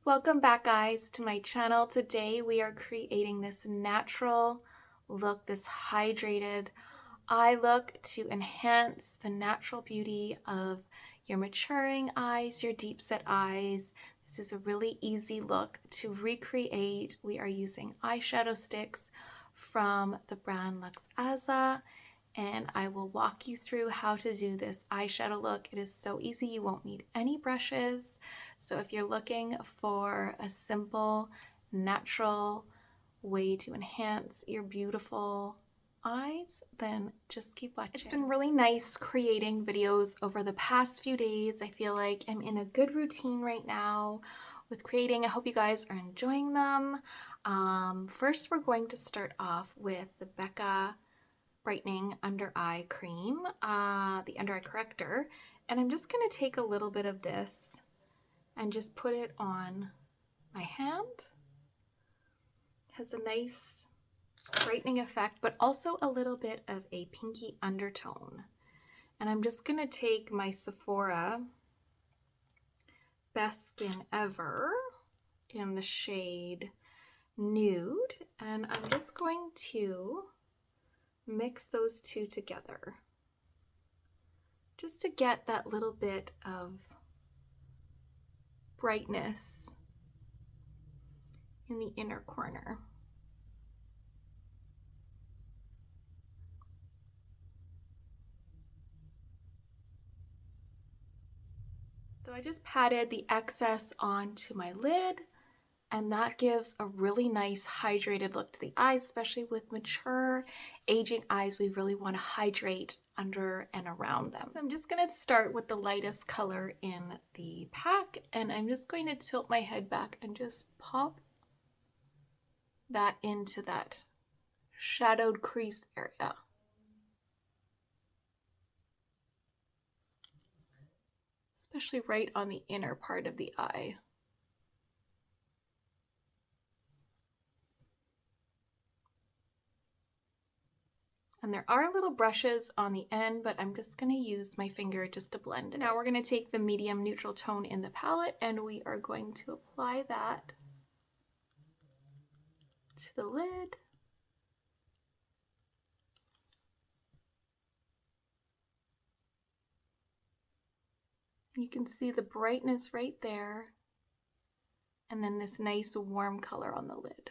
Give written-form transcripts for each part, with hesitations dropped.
Welcome back, guys, to my channel. Today we are creating this natural look, this hydrated eye look to enhance the natural beauty of your maturing eyes, your deep set eyes. This is a really easy look to recreate. We are using eyeshadow sticks from the brand Luxaza, and I will walk you through how to do this eyeshadow look. It is so easy, you won't need any brushes. So if you're looking for a simple, natural way to enhance your beautiful eyes, then just keep watching. It's been really nice creating videos over the past few days. I feel like I'm in a good routine right now with creating. I hope you guys are enjoying them. First, we're going to start off with the Becca Brightening Under Eye Cream, the Under Eye Corrector, and I'm just going to take a little bit of this and just put it on my hand. It has a nice brightening effect, but also a little bit of a pinky undertone. And I'm just going to take my Sephora Best Skin Ever in the shade Nude, and I'm just going to mix those two together just to get that little bit of brightness in the inner corner. So I just patted the excess onto my lid, and that gives a really nice hydrated look to the eyes, especially with mature, aging eyes. We really want to hydrate under and around them. So I'm just going to start with the lightest color in the pack, and I'm just going to tilt my head back and just pop that into that shadowed crease area. Especially right on the inner part of the eye. And there are little brushes on the end, but I'm just going to use my finger just to blend it. Now we're going to take the medium neutral tone in the palette, and we are going to apply that to the lid. You can see the brightness right there, and then this nice warm color on the lid.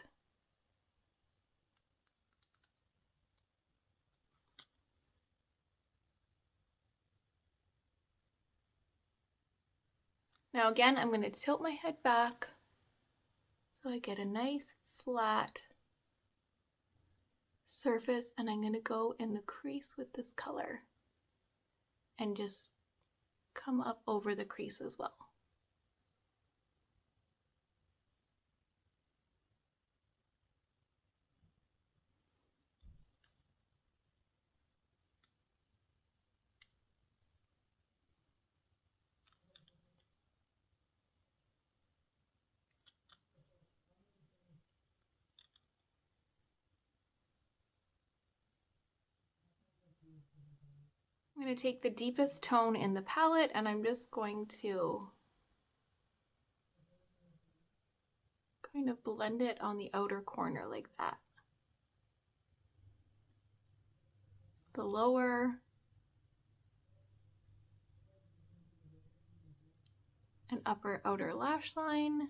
Now again, I'm going to tilt my head back so I get a nice flat surface, and I'm going to go in the crease with this color and just come up over the crease as well. I'm going to take the deepest tone in the palette, and I'm just going to kind of blend it on the outer corner like that. The lower and upper outer lash line,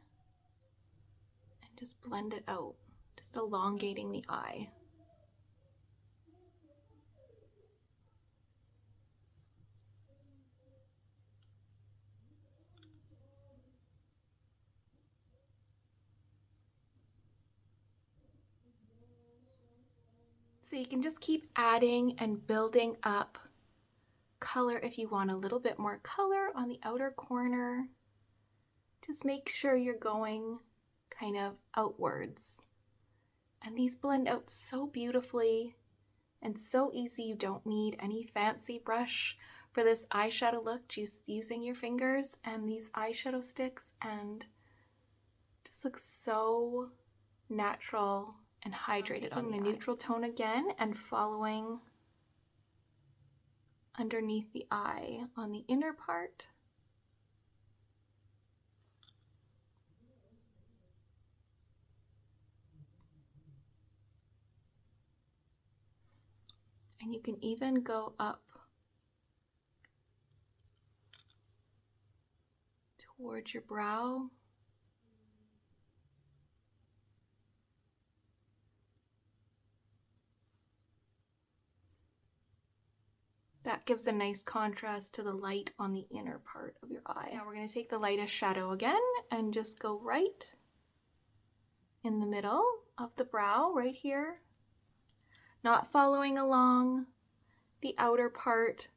and just blend it out, just elongating the eye. So you can just keep adding and building up color if you want a little bit more color on the outer corner. Just make sure you're going kind of outwards. And these blend out so beautifully and so easy. You don't need any fancy brush for this eyeshadow look, just using your fingers and these eyeshadow sticks, and just looks so natural and hydrated. On the neutral tone again and following underneath the eye on the inner part. And you can even go up towards your brow. That gives a nice contrast to the light on the inner part of your eye. Now we're going to take the lightest shadow again and just go right in the middle of the brow, right here. Not following along the outer part.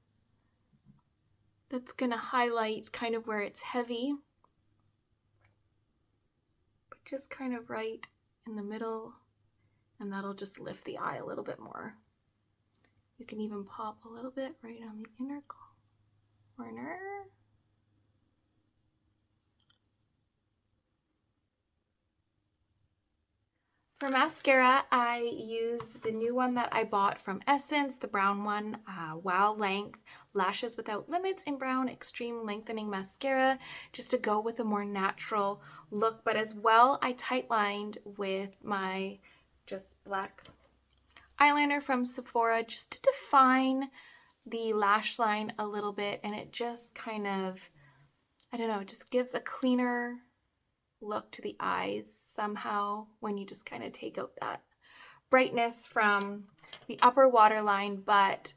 That's going to highlight kind of where it's heavy, but just kind of right in the middle, and that'll just lift the eye a little bit more. You can even pop a little bit right on the inner corner. For mascara, I used the new one that I bought from Essence, the brown one, Wow Length Lashes Without Limits in Brown Extreme Lengthening Mascara, just to go with a more natural look. But as well, I tight lined with my just black eyeliner from Sephora just to define the lash line a little bit, and it just kind of, I don't know, it just gives a cleaner look to the eyes somehow when you just kind of take out that brightness from the upper waterline. But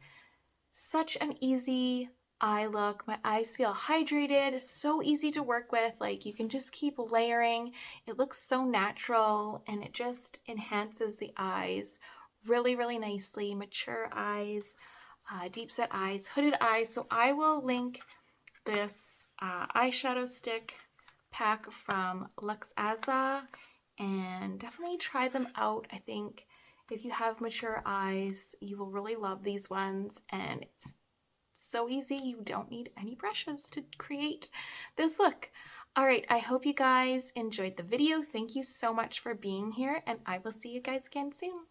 such an easy eye look. My eyes feel hydrated, so easy to work with. Like, you can just keep layering. It looks so natural, and it just enhances the eyes really, really nicely. Mature eyes, deep set eyes, hooded eyes. So I will link this eyeshadow stick pack from Luxaza, and definitely try them out. I think if you have mature eyes, you will really love these ones, and it's so easy. You don't need any brushes to create this look. All right, I hope you guys enjoyed the video. Thank you so much for being here, and I will see you guys again soon.